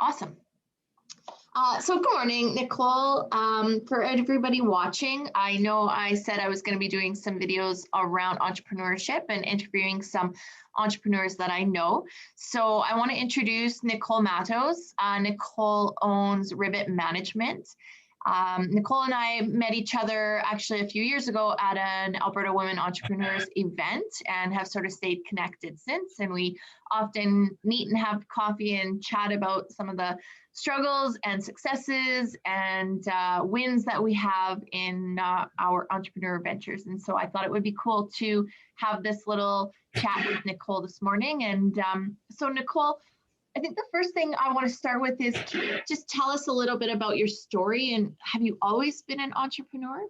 Awesome. So good morning, Nicole. For everybody watching, I know I said I was going to be doing some videos around entrepreneurship and interviewing some entrepreneurs that I know. So I want to introduce Nicole Matos. Nicole owns Rivet Management. Nicole and I met each other actually a few years ago at an Alberta Women Entrepreneurs event and have sort of stayed connected since. And we often meet and have coffee and chat about some of the struggles and successes and wins that we have in our entrepreneur ventures. And so I thought it would be cool to have this little chat with Nicole this morning. And so Nicole, I think the first thing I want to start with is, can you just tell us a little bit about your story, and have you always been an entrepreneur?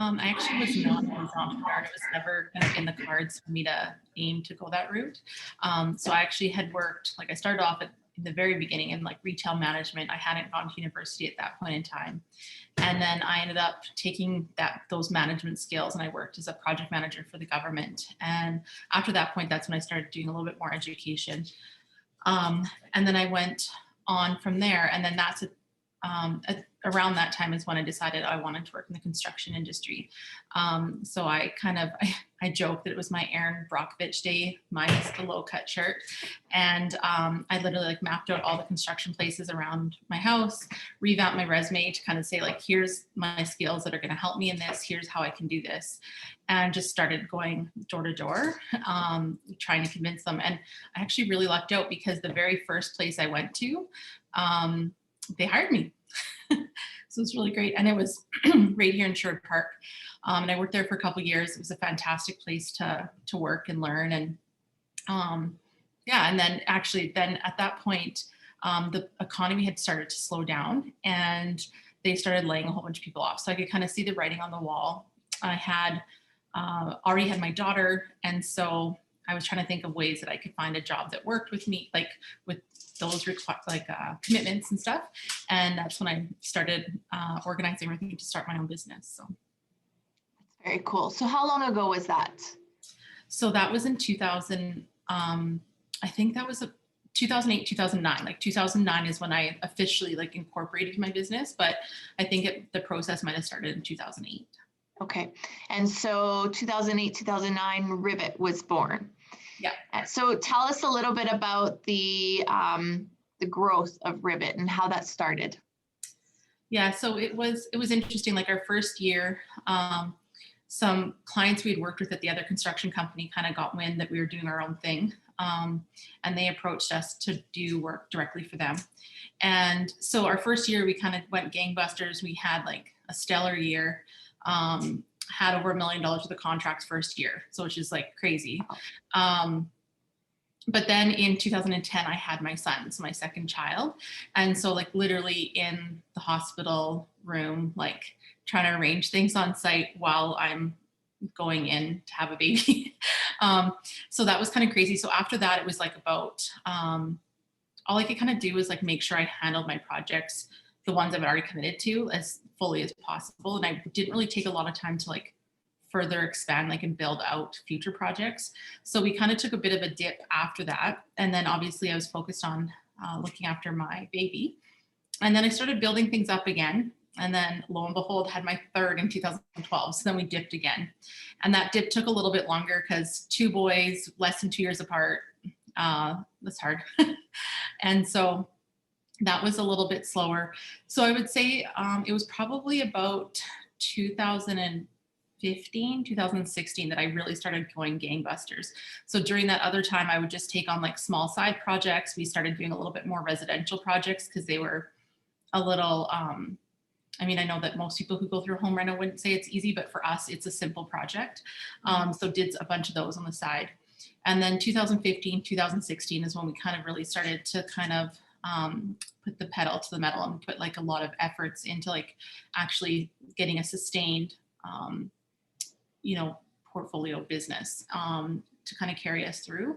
I actually was not an entrepreneur. It was never kind of in the cards for me to aim to go that route. So I actually had worked, like I started off in the very beginning in like retail management. I hadn't gone to university at that point in time. And then I ended up taking those management skills and I worked as a project manager for the government. And after that point, that's when I started doing a little bit more education. And then I went on from there. And then that's around that time is when I decided I wanted to work in the construction industry. So I joke that it was my Erin Brockovich day minus the low cut shirt. And I literally like mapped out all the construction places around my house, revamped my resume to kind of say like, here's my skills that are going to help me in this. Here's how I can do this. And just started going door to door, trying to convince them. And I actually really lucked out because the very first place I went to, they hired me. So it's really great. And it was right here in Sherwood Park. And I worked there for a couple of years. It was a fantastic place to work and learn. And and then at that point, the economy had started to slow down and they started laying a whole bunch of people off. So I could kind of see the writing on the wall. I had already had my daughter. And so I was trying to think of ways that I could find a job that worked with me, like with those commitments and stuff. And that's when I started organizing everything to start my own business. So that's very cool. So how long ago was that? So that was in 2000. I think that was 2008, 2009. Like 2009 is when I officially like incorporated my business, but I think the process might have started in 2008. Okay. And so 2008, 2009, Rivet was born. Yeah. So tell us a little bit about the growth of Rivet and how that started. Yeah, so it was interesting. Like our first year, some clients we had worked with at the other construction company kind of got wind that we were doing our own thing. And they approached us to do work directly for them. And so our first year, we kind of went gangbusters. We had like a stellar year. Had over $1 million worth of contracts first year, so which is like crazy. But then in 2010, I had my son, so my second child. And so like literally in the hospital room, like trying to arrange things on site while I'm going in to have a baby. So that was kind of crazy. So after that, it was like about, all I could kind of do was like make sure I handled my projects, the ones I've already committed to, as fully as possible. And I didn't really take a lot of time to like further expand and build out future projects. So we kind of took a bit of a dip after that. And then obviously I was focused on looking after my baby. And then I started building things up again. And then lo and behold, had my third in 2012. So then we dipped again. And that dip took a little bit longer because 2 boys, less than 2 years apart, that's hard. And so that was a little bit slower. So I would say it was probably about 2015, 2016 that I really started going gangbusters. So during that other time, I would just take on like small side projects. We started doing a little bit more residential projects because they were a little, I know that most people who go through home rental wouldn't say it's easy, but for us, it's a simple project. So did a bunch of those on the side. And then 2015, 2016 is when we kind of really started to kind of put the pedal to the metal and put like a lot of efforts into like actually getting a sustained, portfolio business to kind of carry us through.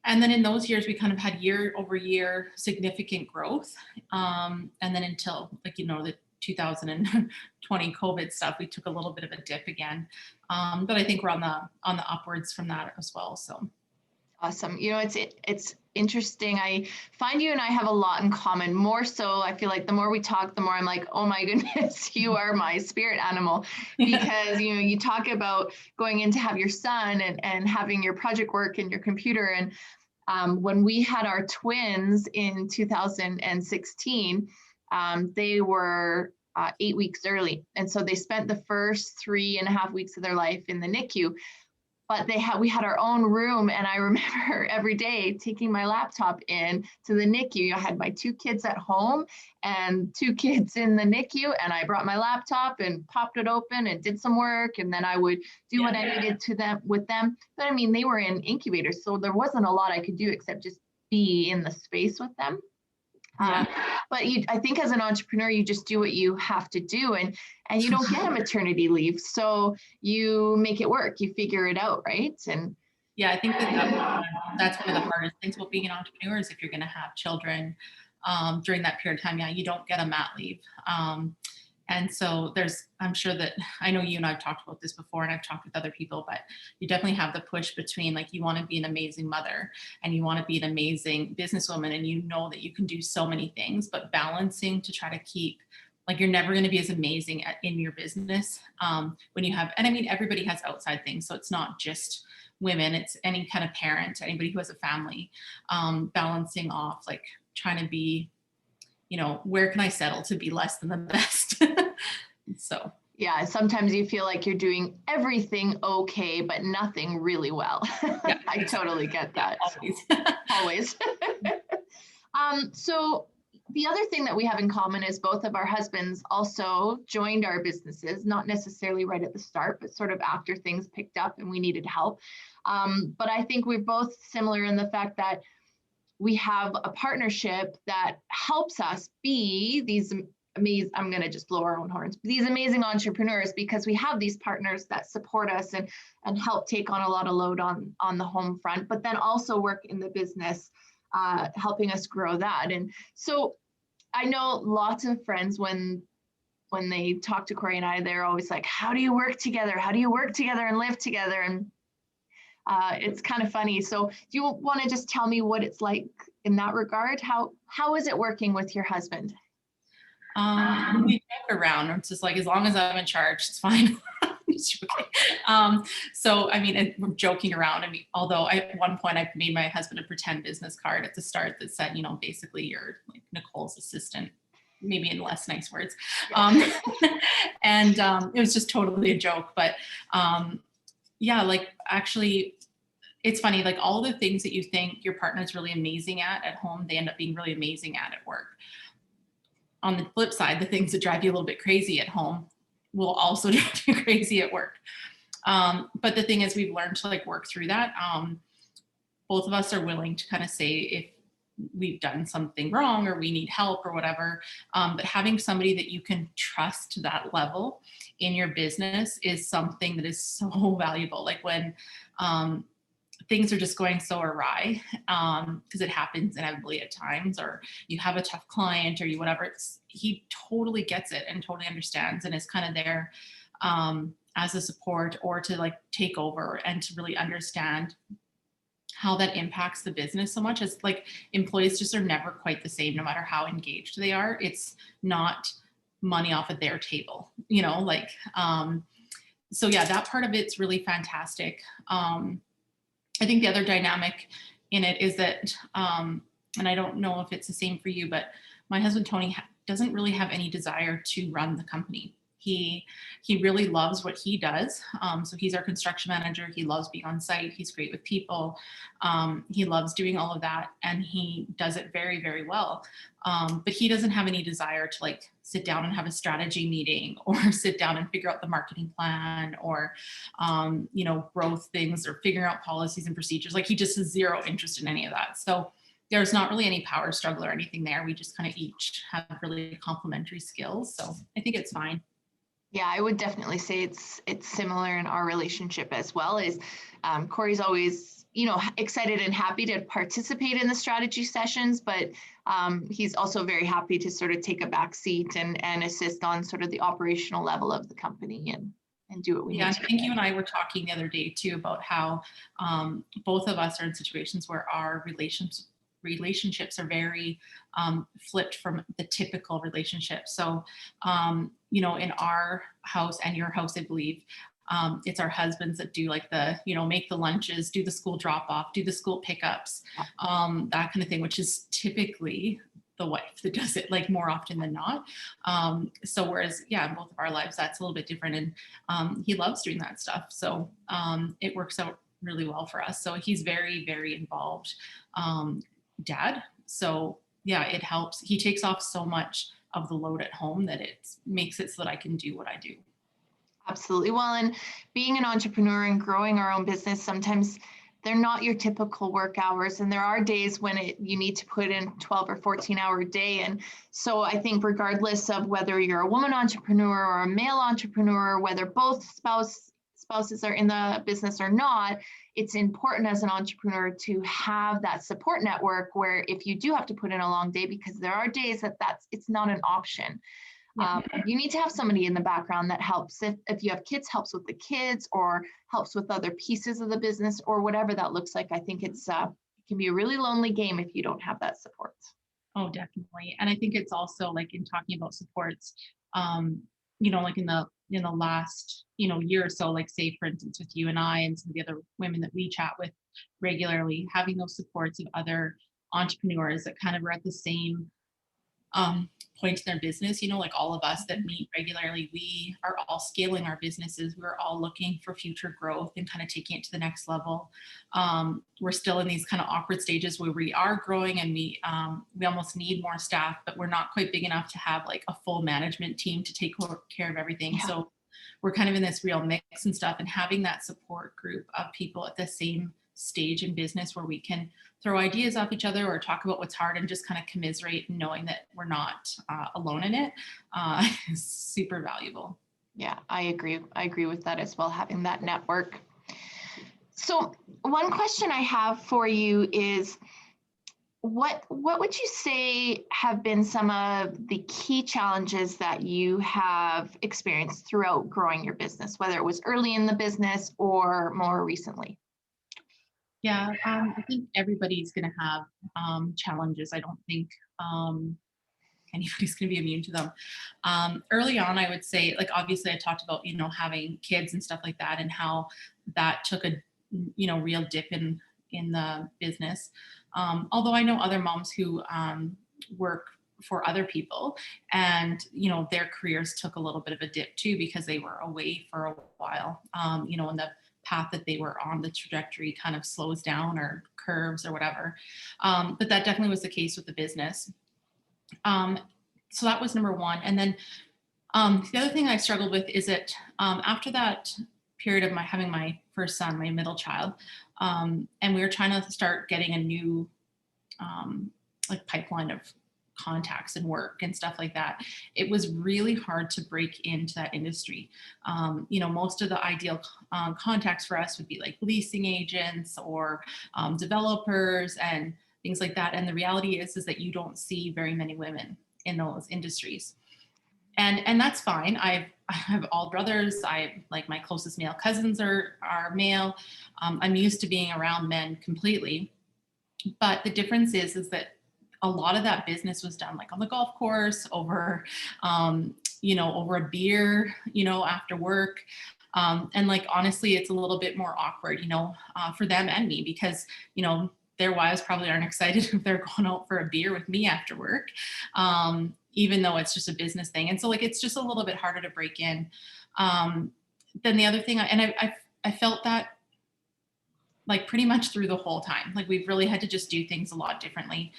And then in those years, we kind of had year over year significant growth. And then until the 2020 COVID stuff, we took a little bit of a dip again. But I think we're on the upwards from that as well. So. Awesome. You know, it's interesting. I find you and I have a lot in common. More so, I feel like the more we talk, the more I'm like, oh my goodness, you are my spirit animal. Because you know, you talk about going in to have your son and having your project work and your computer. And when we had our twins in 2016, they were 8 weeks early, and so they spent the first 3.5 weeks of their life in the NICU. But we had our own room, and I remember every day taking my laptop in to the NICU. I had my 2 kids at home and 2 kids in the NICU, and I brought my laptop and popped it open and did some work, and then I would do what I needed to them with them. But I mean, they were in incubators, so there wasn't a lot I could do except just be in the space with them. But I think as an entrepreneur, you just do what you have to do, and you don't get a maternity leave, so you make it work. You figure it out, right? And yeah, I think that's one of the hardest things about being an entrepreneur is if you're going to have children during that period of time. Yeah, you don't get a mat leave. And so I'm sure that I know you and I've talked about this before, and I've talked with other people, but you definitely have the push between like, you want to be an amazing mother and you want to be an amazing businesswoman, and you know that you can do so many things, but balancing to try to keep, like, you're never going to be as amazing in your business when you have, and I mean, everybody has outside things. So it's not just women, it's any kind of parent, anybody who has a family, balancing off, like trying to be, you know, where can I settle to be less than the best? So yeah, sometimes you feel like you're doing everything okay, but nothing really well. yeah, I totally get that. Yeah, Always. So the other thing that we have in common is both of our husbands also joined our businesses, not necessarily right at the start, but sort of after things picked up and we needed help. But I think we're both similar in the fact that we have a partnership that helps us be these amazing, I'm going to just blow our own horns, these amazing entrepreneurs, because we have these partners that support us and help take on a lot of load on the home front, but then also work in the business, helping us grow that. And so I know lots of friends, when they talk to Corey and I, they're always like, how do you work together? How do you work together and live together? And it's kind of funny. So do you want to just tell me what it's like in that regard? How is it working with your husband? We joke around. It's just like, as long as I'm in charge, it's fine. So, I mean, we're joking around. I mean, although at one point I made my husband a pretend business card at the start that said, you know, basically you're like Nicole's assistant, maybe in less nice words. And it was just totally a joke. But yeah, like, actually, it's funny, like all the things that you think your partner's really amazing at home, they end up being really amazing at work. On the flip side, the things that drive you a little bit crazy at home will also drive you crazy at work. But the thing is, we've learned to like work through that. Both of us are willing to kind of say if we've done something wrong or we need help or whatever. But having somebody that you can trust to that level in your business is something that is so valuable. Like when things are just going so awry, because it happens inevitably at times, or you have a tough client or you whatever, he totally gets it and totally understands and is kind of there as a support, or to like take over and to really understand how that impacts the business so much. As like, employees just are never quite the same, no matter how engaged they are. It's not money off of their table, you know, like, so yeah, that part of it's really fantastic. I think the other dynamic in it is that, and I don't know if it's the same for you, but my husband, Tony, doesn't really have any desire to run the company. He really loves what he does. So he's our construction manager. He loves being on site. He's great with people. He loves doing all of that, and he does it very, very well. But he doesn't have any desire to like sit down and have a strategy meeting, or sit down and figure out the marketing plan, or, you know, growth things, or figuring out policies and procedures. Like, he just has zero interest in any of that. So there's not really any power struggle or anything there. We just kind of each have really complementary skills. So I think it's fine. Yeah, I would definitely say it's similar in our relationship as well. Is Corey's always, you know, excited and happy to participate in the strategy sessions, but he's also very happy to sort of take a back seat and assist on sort of the operational level of the company. And and do what we Yeah, need I to. think you and I were talking the other day too about how both of us are in situations where our relationships are very flipped from the typical relationship. So, in our house and your house, I believe, it's our husbands that do like the, make the lunches, do the school drop off, do the school pickups, that kind of thing, which is typically the wife that does it, like more often than not. So whereas, yeah, in both of our lives, that's a little bit different. And he loves doing that stuff. So it works out really well for us. So he's very, very involved dad. So yeah, it helps. He takes off so much of the load at home that it makes it so that I can do what I do. Absolutely. Well, and being an entrepreneur and growing our own business, sometimes they're not your typical work hours. And there are days when you need to put in 12 or 14-hour day. And so I think regardless of whether you're a woman entrepreneur or a male entrepreneur, whether both spouses are in the business or not, it's important as an entrepreneur to have that support network where if you do have to put in a long day, because there are days it's not an option. You need to have somebody in the background that helps. If you have kids, helps with the kids or helps with other pieces of the business or whatever that looks like. I think it can be a really lonely game if you don't have that support. Oh, definitely. And I think it's also like in talking about supports, like in the last, year or so, like say for instance with you and I and some of the other women that we chat with regularly, having those supports of other entrepreneurs that kind of are at the same point in their business, like all of us that meet regularly, we are all scaling our businesses. We're all looking for future growth and kind of taking it to the next level. We're still in these kind of awkward stages where we are growing and we almost need more staff, but we're not quite big enough to have like a full management team to take care of everything. Yeah. So we're kind of in this real mix and stuff, and having that support group of people at the same stage in business where we can throw ideas off each other or talk about what's hard and just kind of commiserate, and knowing that we're not alone in it is super valuable. Yeah, I agree. I agree with that as well, having that network. So one question I have for you is, what would you say have been some of the key challenges that you have experienced throughout growing your business, whether it was early in the business or more recently? Yeah, I think everybody's going to have challenges. I don't think anybody's going to be immune to them. Early on, I would say, like, obviously I talked about, having kids and stuff like that and how that took a, real dip in the business. Although I know other moms who work for other people and, their careers took a little bit of a dip too, because they were away for a while, and the path that they were on, the trajectory kind of slows down or curves or whatever. But that definitely was the case with the business. So that was number one. And then the other thing I struggled with is that after that period of having my first son, my middle child, and we were trying to start getting a new like pipeline of contacts and work and stuff like that, it was really hard to break into that industry. Most of the ideal contacts for us would be like leasing agents or developers and things like that. And the reality is that you don't see very many women in those industries. And that's fine. I have all brothers. Like my closest male cousins are male. I'm used to being around men completely. But the difference is that a lot of that business was done like on the golf course over, over a beer, after work. And like, honestly, it's a little bit more awkward, for them and me, because, their wives probably aren't excited if they're going out for a beer with me after work, even though it's just a business thing. And so like, it's just a little bit harder to break in. Then the other thing, I felt that like pretty much through the whole time, like we've really had to just do things a lot differently.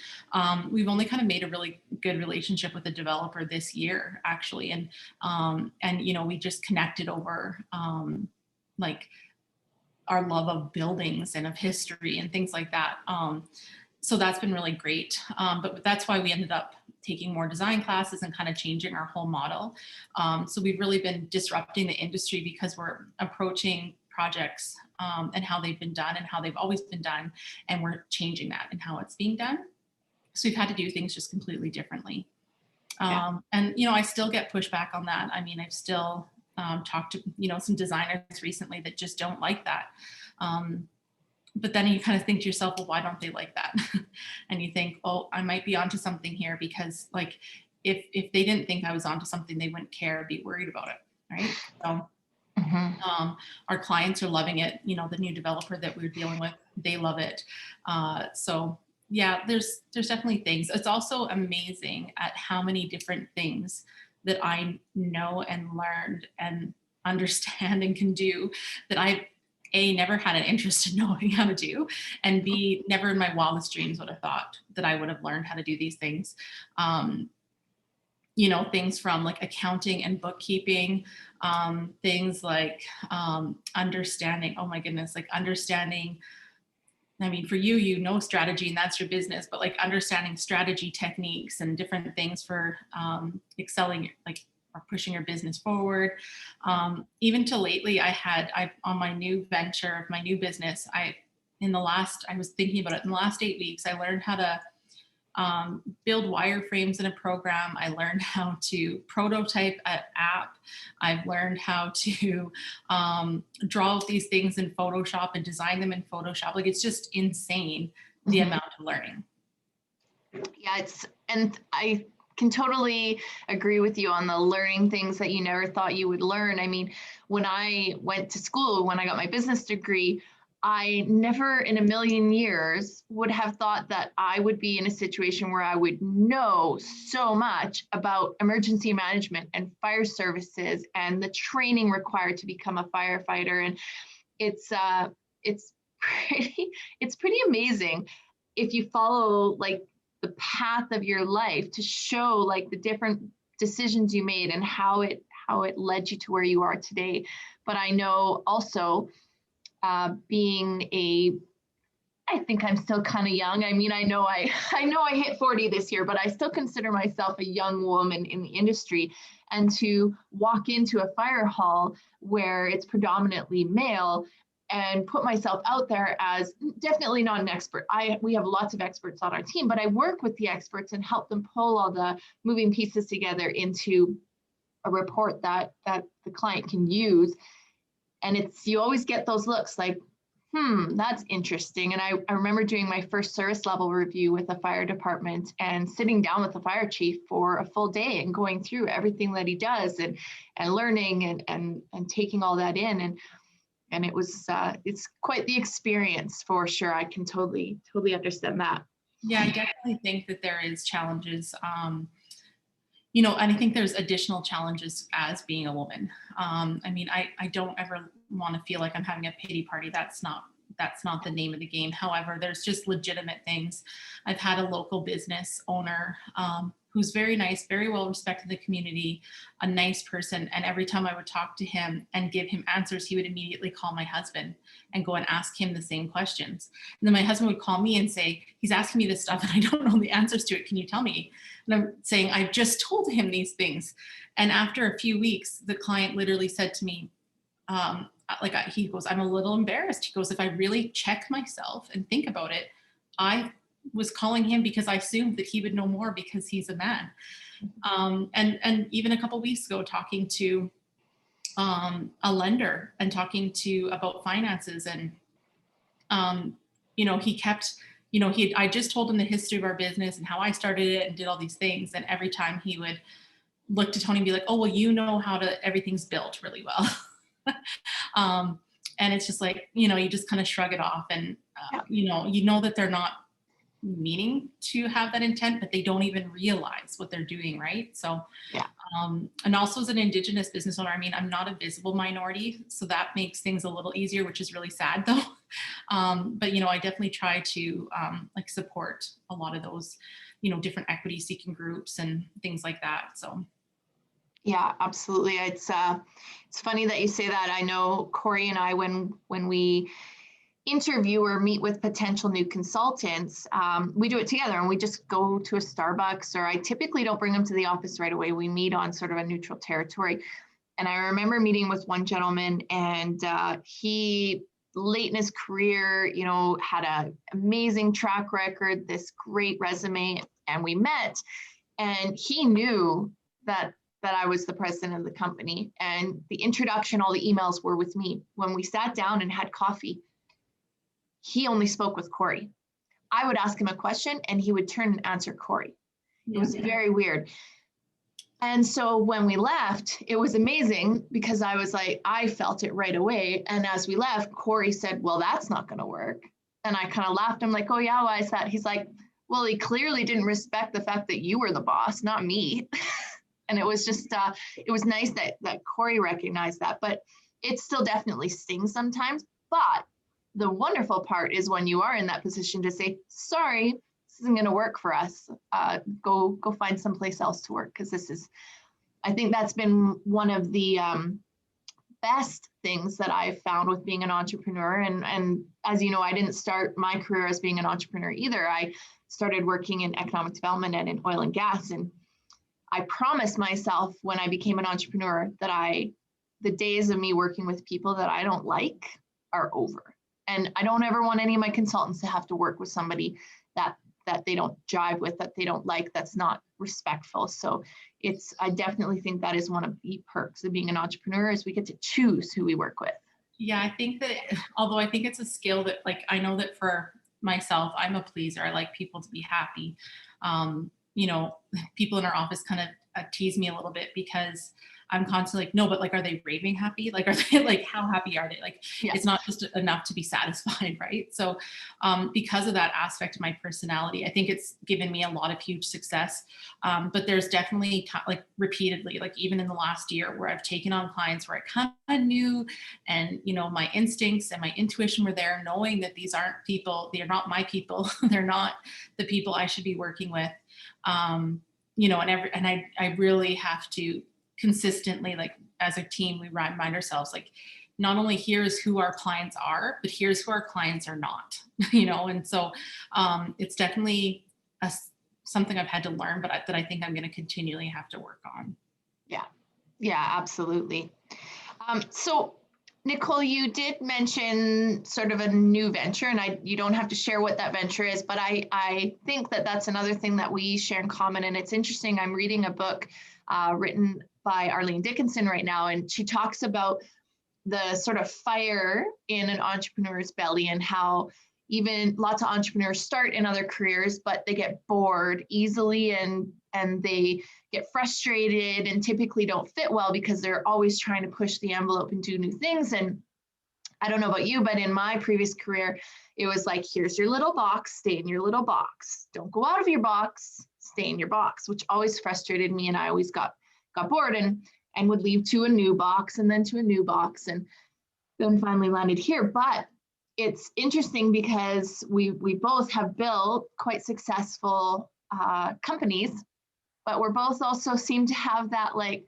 We've only kind of made a really good relationship with the developer this year, actually. And we just connected over like our love of buildings and of history and things like that. So that's been really great. But that's why we ended up taking more design classes and kind of changing our whole model. So we've really been disrupting the industry because we're approaching projects and how they've been done and how they've always been done. And we're changing that and how it's being done. So we've had to do things just completely differently. Yeah. And, I still get pushback on that. I mean, I've still talked to, some designers recently that just don't like that. But then you kind of think to yourself, well, why don't they like that? And you think, oh, I might be onto something here, because like, if they didn't think I was onto something, they wouldn't care, be worried about it, right? So our clients are loving it. The new developer that we're dealing with, they love it. So yeah, there's definitely things. It's also amazing at how many different things that I know and learned and understand and can do that I never had an interest in knowing how to do, and B, never in my wildest dreams would have thought that I would have learned how to do these things. Things from like accounting and bookkeeping, things like understanding, oh my goodness, like understanding, I mean, for you, strategy and that's your business, but like understanding strategy techniques and different things for excelling, like, or pushing your business forward. Even to lately, I on my new venture, my new business, I was thinking about it in the last 8 weeks, I learned how to build wireframes in a program. I learned how to prototype an app. I've learned how to draw out these things in Photoshop and design them in Photoshop. Like, it's just insane, the amount of learning. Yeah, and I can totally agree with you on the learning things that you never thought you would learn. I mean, when I went to school, when I got my business degree, I never in a million years would have thought that I would be in a situation where I would know so much about emergency management and fire services and the training required to become a firefighter. And it's pretty amazing if you follow like the path of your life to show like the different decisions you made and how it led you to where you are today. But I know also, I think I'm still kind of young. I mean, I know I hit 40 this year, but I still consider myself a young woman in the industry. And to walk into a fire hall where it's predominantly male and put myself out there as definitely not an expert. We have lots of experts on our team, but I work with the experts and help them pull all the moving pieces together into a report that the client can use. And you always get those looks like, that's interesting. And I remember doing my first service level review with the fire department and sitting down with the fire chief for a full day and going through everything that he does and learning and taking all that in. And it was, it's quite the experience for sure. I can totally understand that. Yeah, I definitely think that there is challenges. And I think there's additional challenges as being a woman. I mean, I don't ever want to feel like I'm having a pity party. That's not the name of the game. However, there's just legitimate things. I've had a local business owner who's very nice, very well respected in the community, a nice person. And every time I would talk to him and give him answers, he would immediately call my husband and go and ask him the same questions. And then my husband would call me and say, he's asking me this stuff and I don't know the answers to it. Can you tell me? And I'm saying, I just told him these things. And after a few weeks, the client literally said to me, he goes, I'm a little embarrassed. He goes, if I really check myself and think about it, I was calling him because I assumed that he would know more because he's a man. And even a couple of weeks ago, talking to a lender and talking about finances, and he kept, I just told him the history of our business and how I started it and did all these things. And every time he would look to Tony and be like, oh, well, how everything's built really well. And it's just like, you just kind of shrug it off and, that they're not meaning to have that intent, but they don't even realize what they're doing. Right. So, yeah. And also as an Indigenous business owner, I mean, I'm not a visible minority, so that makes things a little easier, which is really sad though. But, I definitely try to support a lot of those, different equity seeking groups and things like that. So. Yeah, absolutely. It's funny that you say that. I know Corey and I, when we interview or meet with potential new consultants, we do it together and we just go to a Starbucks, or I typically don't bring them to the office right away. We meet on sort of a neutral territory. And I remember meeting with one gentleman, and he, late in his career, had an amazing track record, this great resume, and we met, and he knew that that I was the president of the company, and the introduction, all the emails were with me. When we sat down and had coffee, he only spoke with Corey. I would ask him a question and he would turn and answer Corey. It was very weird. And so when we left, it was amazing because I was like, I felt it right away. And as we left, Corey said, well, that's not going to work. And I kind of laughed. I'm like, oh yeah, why is that? He's like, well, he clearly didn't respect the fact that you were the boss, not me. And it was just, it was nice that Corey recognized that, but it still definitely stings sometimes. But the wonderful part is when you are in that position to say, sorry, this isn't going to work for us. Go find someplace else to work. Because I think that's been one of the best things that I've found with being an entrepreneur. And as you know, I didn't start my career as being an entrepreneur either. I started working in economic development and in oil and gas. And I promised myself when I became an entrepreneur that the days of me working with people that I don't like are over. And I don't ever want any of my consultants to have to work with somebody that they don't jive with, that they don't like, that's not respectful. So I definitely think that is one of the perks of being an entrepreneur is we get to choose who we work with. Yeah, I think that, although I think it's a skill that, like, I know that for myself, I'm a pleaser. I like people to be happy. You know, people in our office kind of tease me a little bit because I'm constantly like, no, but like, are they raving happy? Like, are they like, how happy are they? Like, It's not just enough to be satisfied, right? So because of that aspect of my personality, I think it's given me a lot of huge success. But there's definitely like repeatedly, like even in the last year where I've taken on clients where I kind of knew, and, you know, my instincts and my intuition were there, knowing that these aren't people, they're not my people. They're not the people I should be working with. You know, and I really have to consistently, like as a team, we remind ourselves, like, not only here's who our clients are, but here's who our clients are not, you know? And so it's definitely something I've had to learn, but that I think I'm going to continually have to work on. Yeah, absolutely. So Nicole, you did mention sort of a new venture, and you don't have to share what that venture is, but I think that that's another thing that we share in common. And it's interesting. I'm reading a book written by Arlene Dickinson right now, and she talks about the sort of fire in an entrepreneur's belly and how even lots of entrepreneurs start in other careers, but they get bored easily and they get frustrated and typically don't fit well because they're always trying to push the envelope and do new things. And I don't know about you, but in my previous career, it was like, here's your little box, stay in your little box. Don't go out of your box, stay in your box, which always frustrated me. And I always got bored and would leave to a new box and then to a new box, and then finally landed here. But it's interesting because we both have built quite successful companies, but we're both also seem to have that, like,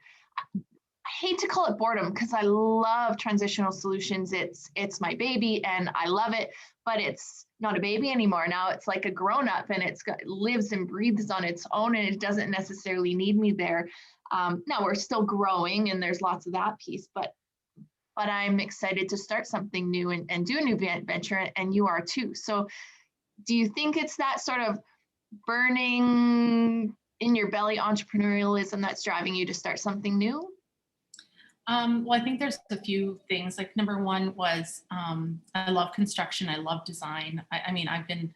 I hate to call it boredom because I love transitional solutions. It's my baby and I love it, but it's not a baby anymore. Now it's like a grown up and it lives and breathes on its own and it doesn't necessarily need me there. Now we're still growing and there's lots of that piece, but I'm excited to start something new and do a new venture, and you are too. So do you think it's that sort of burning in your belly entrepreneurialism that's driving you to start something new? Well, I think there's a few things. Like, number one was I love construction. I love design. I mean, I've been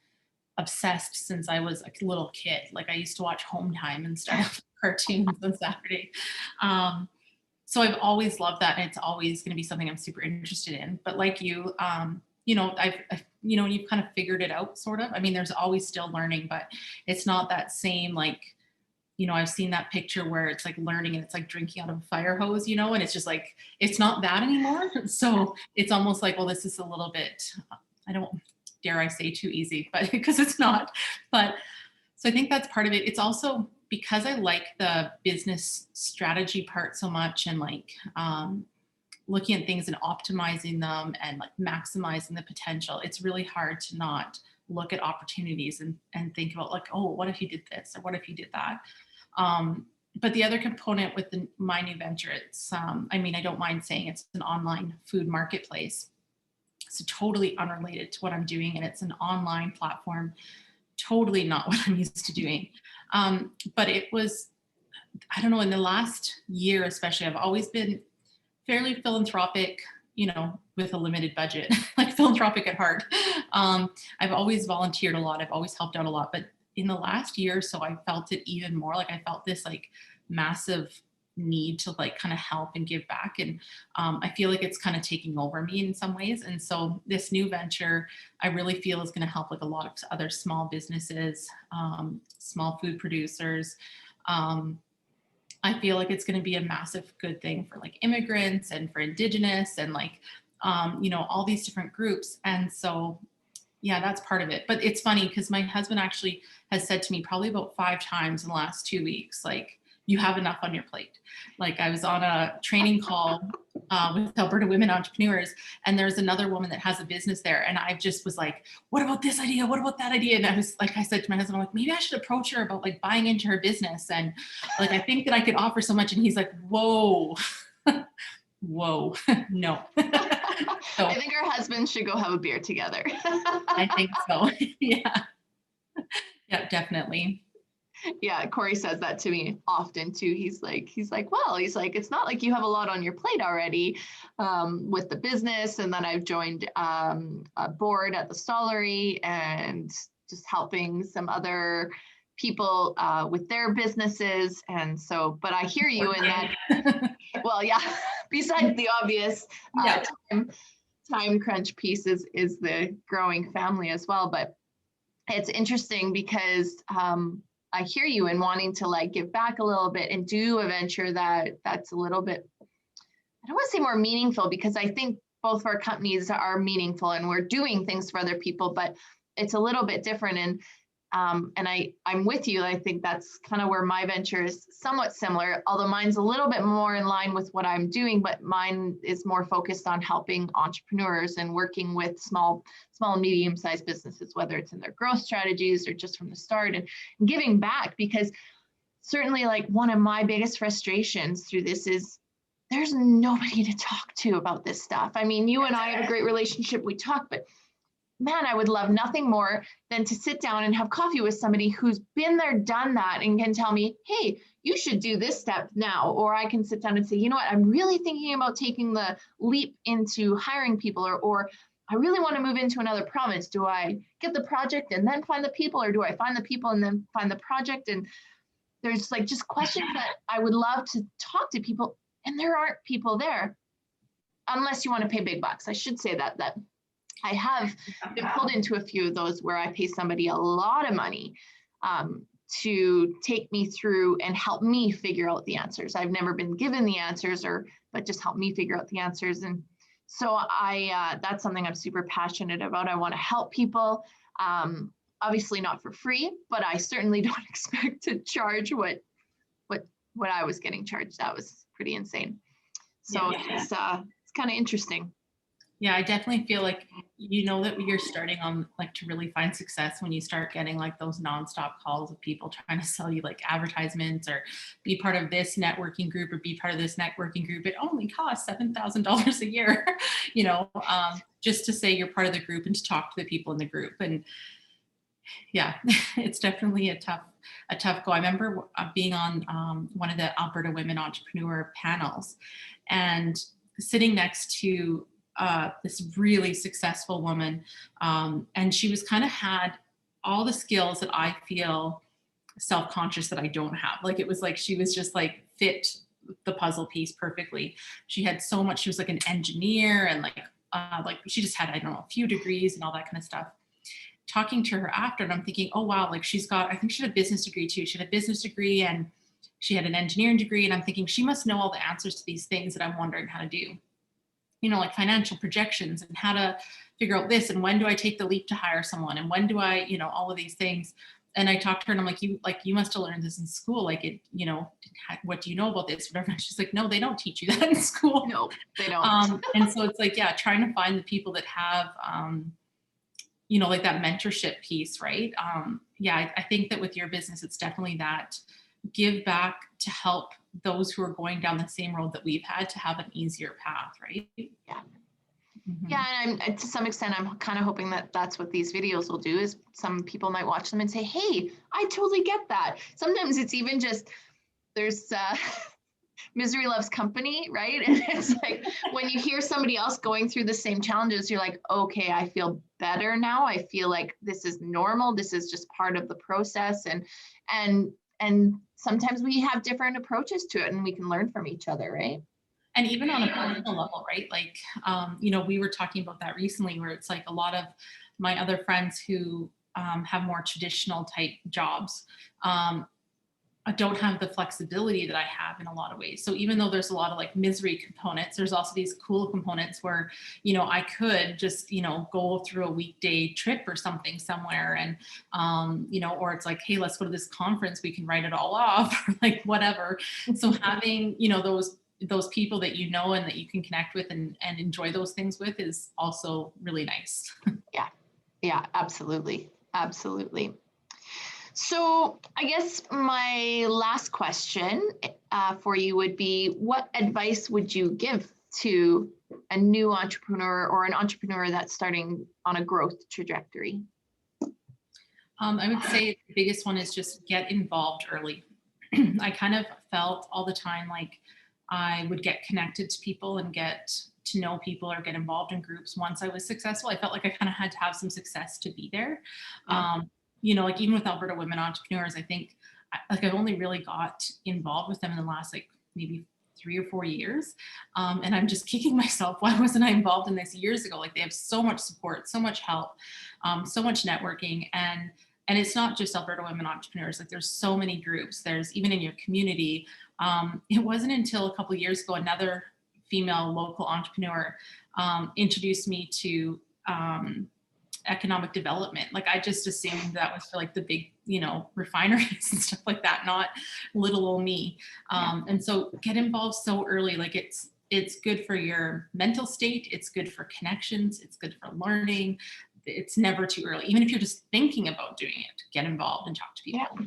obsessed since I was a little kid. Like, I used to watch Home Time and stuff, cartoons on Saturday. So I've always loved that, and it's always going to be something I'm super interested in. But like you, you know, I've you've kind of figured it out, sort of. I mean, there's always still learning, but it's not that same, like, you know, I've seen that picture where it's like learning and it's like drinking out of a fire hose, you know, and it's just like, it's not that anymore. So it's almost like, well, this is a little bit, I don't dare I say too easy, but because it's not. But so I think that's part of it. It's also because I like the business strategy part so much, and like looking at things and optimizing them and like maximizing the potential. It's really hard to not look at opportunities and think about, like, oh, what if you did this, or what if you did that? But the other component with my new venture, it's, I mean, I don't mind saying it's an online food marketplace. It's totally unrelated to what I'm doing, and it's an online platform, totally not what I'm used to doing. But it was I don't know, in the last year, especially, I've always been fairly philanthropic, with a limited budget, like philanthropic at heart. I've always volunteered a lot. I've always helped out a lot. But in the last year or so, I felt it even more. Like I felt this like massive need to like kind of help and give back. And I feel like it's kind of taking over me in some ways. And so this new venture, I really feel is going to help like a lot of other small businesses, small food producers. I feel like it's going to be a massive good thing for like immigrants and for Indigenous and like, all these different groups. And so, yeah, that's part of it. But it's funny because my husband actually has said to me probably about 5 times in the last 2 weeks, like, you have enough on your plate. Like I was on a training call with Alberta women entrepreneurs, and there's another woman that has a business there. And I just was like, what about this idea? What about that idea? And I was like, I said to my husband, I'm like, maybe I should approach her about like buying into her business. And like, I think that I could offer so much. And he's like, whoa, whoa, no. So, I think our husbands should go have a beer together. I think so. Yeah. Yeah, definitely. Yeah, Corey says that to me often too. He's like, well, it's not like you have a lot on your plate already with the business. And then I've joined a board at the Stollery and just helping some other people with their businesses. And so, but I hear you in that, well, yeah, besides the obvious time crunch piece is the growing family as well. But it's interesting because I hear you in wanting to like give back a little bit and do a venture that's a little bit, I don't want to say more meaningful, because I think both of our companies are meaningful and we're doing things for other people, but it's a little bit different. And I'm with you. I think that's kind of where my venture is somewhat similar, although mine's a little bit more in line with what I'm doing, but mine is more focused on helping entrepreneurs and working with small and medium-sized businesses, whether it's in their growth strategies or just from the start, and giving back. Because certainly like one of my biggest frustrations through this is there's nobody to talk to about this stuff. I mean, you and I have a great relationship. We talk, but man, I would love nothing more than to sit down and have coffee with somebody who's been there, done that, and can tell me, hey, you should do this step now. Or I can sit down and say, you know what, I'm really thinking about taking the leap into hiring people, or I really want to move into another province. Do I get the project and then find the people, or do I find the people and then find the project? And there's like just questions that I would love to talk to people, and there aren't people there unless you want to pay big bucks. I should say that I have been pulled into a few of those where I pay somebody a lot of money to take me through and help me figure out the answers. I've never been given the answers, but just help me figure out the answers. And so that's something I'm super passionate about. I want to help people, obviously not for free, but I certainly don't expect to charge what I was getting charged. That was pretty insane. So it's kind of interesting. Yeah, I definitely feel like, that you're starting on like to really find success when you start getting like those nonstop calls of people trying to sell you like advertisements or be part of this networking group or be part of this networking group. It only costs $7,000 a year, just to say you're part of the group and to talk to the people in the group. And yeah, it's definitely a tough go. I remember being on one of the Alberta Women Entrepreneur panels and sitting next to this really successful woman. And she was kind of had all the skills that I feel self-conscious that I don't have. Like, it was like, she was just like fit the puzzle piece perfectly. She had so much, she was like an engineer and like she just had, I don't know, a few degrees and all that kind of stuff. Talking to her after, and I'm thinking, oh wow, like I think she had a business degree too. She had a business degree and she had an engineering degree. And I'm thinking she must know all the answers to these things that I'm wondering how to do. Like financial projections and how to figure out this. And when do I take the leap to hire someone? And when do I, all of these things. And I talked to her and I'm like, you must have learned this in school. Like what do you know about this? Whatever. And she's like, no, they don't teach you that in school. No, they don't. And so it's like, yeah, trying to find the people that have, like that mentorship piece, right? I think that with your business, it's definitely that give back to help those who are going down the same road that we've had to have an easier path, right? Yeah. Mm-hmm. Yeah, and to some extent, I'm kind of hoping that that's what these videos will do, is some people might watch them and say, hey, I totally get that. Sometimes it's even just there's misery loves company, right? And it's like when you hear somebody else going through the same challenges, you're like, okay, I feel better now. I feel like this is normal. This is just part of the process. And sometimes we have different approaches to it and we can learn from each other, right? And even on a personal level, right? Like, we were talking about that recently, where it's like a lot of my other friends who have more traditional type jobs don't have the flexibility that I have in a lot of ways. So even though there's a lot of like misery components, there's also these cool components where, I could just, go through a weekday trip or something somewhere and, or it's like, hey, let's go to this conference, we can write it all off or like whatever. So having, those people that and that you can connect with and enjoy those things with is also really nice. Yeah, absolutely. Absolutely. So I guess my last question for you would be, what advice would you give to a new entrepreneur or an entrepreneur that's starting on a growth trajectory? I would say the biggest one is just get involved early. I kind of felt all the time like I would get connected to people and get to know people or get involved in groups once I was successful. I felt like I kind of had to have some success to be there. Yeah. Like even with Alberta Women Entrepreneurs, I think like I've only really got involved with them in the last like maybe 3 or 4 years. And I'm just kicking myself. Why wasn't I involved in this years ago? Like they have so much support, so much help, so much networking. And it's not just Alberta Women Entrepreneurs. Like there's so many groups. There's even in your community. It wasn't until a couple of years ago, another female local entrepreneur introduced me to economic development. Like I just assumed that was for like the big, refineries and stuff like that, not little old me. And so get involved so early. Like it's good for your mental state. It's good for connections. It's good for learning. It's never too early. Even if you're just thinking about doing it, get involved and talk to people. Yeah.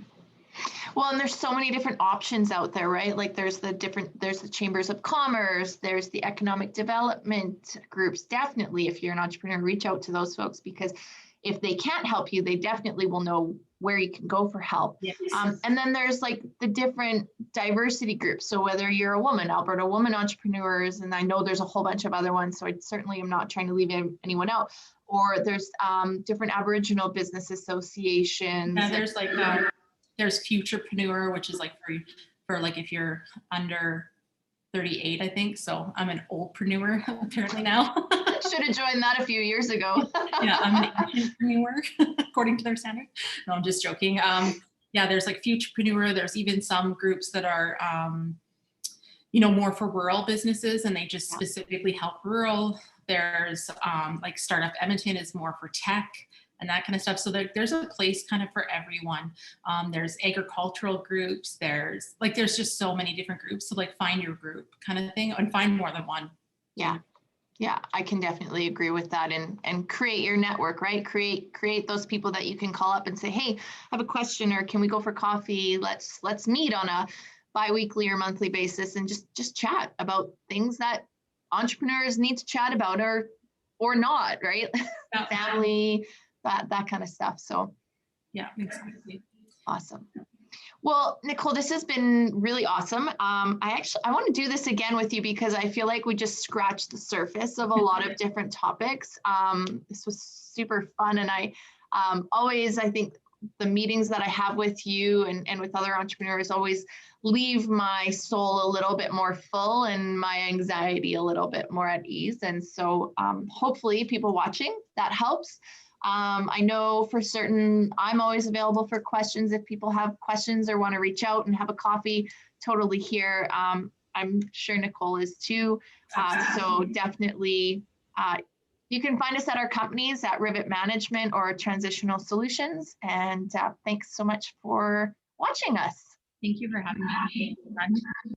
Well, and there's so many different options out there, right? Like there's the chambers of commerce, there's the economic development groups. Definitely, if you're an entrepreneur, reach out to those folks, because if they can't help you, they definitely will know where you can go for help. Yes. And then there's like the different diversity groups. So whether you're a woman, Alberta Women Entrepreneurs, and I know there's a whole bunch of other ones, so I certainly am not trying to leave anyone out. Or there's different Aboriginal business associations. Yeah, there's like there's Futurepreneur, which is like for like if you're under 38, I think. So I'm an oldpreneur apparently now. Should have joined that a few years ago. Yeah, I'm an ancientpreneur according to their standards. No, I'm just joking. Yeah, there's like Futurepreneur. There's even some groups that are, more for rural businesses, and they just specifically help rural. There's like Startup Edmonton is more for tech and that kind of stuff. So there's a place kind of for everyone. There's agricultural groups. There's just so many different groups. So like find your group kind of thing and find more than one. Yeah, I can definitely agree with that, and create your network, right? Create those people that you can call up and say, hey, I have a question, or can we go for coffee? Let's meet on a bi-weekly or monthly basis and just chat about things that entrepreneurs need to chat about or not, right? Yeah. Family, that kind of stuff. So yeah, exactly. Awesome. Well, Nicole, this has been really awesome. I want to do this again with you because I feel like we just scratched the surface of a lot of different topics. This was super fun. And I think the meetings that I have with you and with other entrepreneurs always leave my soul a little bit more full and my anxiety a little bit more at ease. And so hopefully people watching, that helps. I know for certain I'm always available for questions. If people have questions or want to reach out and have a coffee, totally here. I'm sure Nicole is too. So definitely, you can find us at our companies at Rivet Management or Transitional Solutions. And thanks so much for watching us. Thank you for having me.